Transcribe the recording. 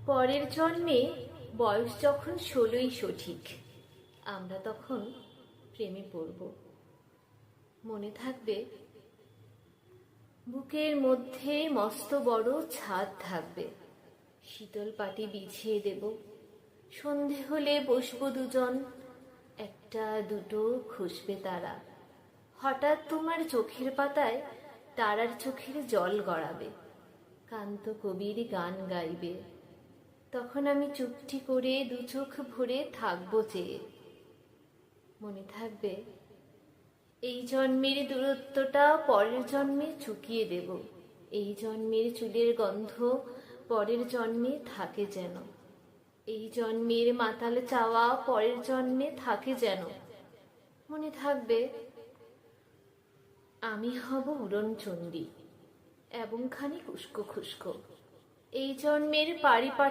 পরের জন্মে বয়স যখন 16ই সঠিক, আমরা তখন প্রেমে পড়ব। মনে থাকবে, বুকের মধ্যে মস্ত বড় ছাদ থাকবে, শীতল পাটি বিছিয়ে দেব। সন্ধে হলে বসবো দুজন, একটা দুটো খসবে তারা। হঠাৎ তোমার চোখের পাতায় তারার চোখের জল গড়াবে, কান্ত কবির গান গাইবে। তখন আমি চুপটি করে দু চোখ ভরে থাকবো চেয়ে। মনে থাকবে, এই জন্মের দূরত্বটা পরের জন্মে চুকিয়ে দেব। এই জন্মের চুলের গন্ধ পরের জন্মে থাকে যেন। এই জন্মের মাতাল চাওয়া পরের জন্মে থাকে যেন। মনে থাকবে, আমি হব উড়নচণ্ডী এবং খানিক উস্কো খুস্কো। এই জন্মের পারিপাটি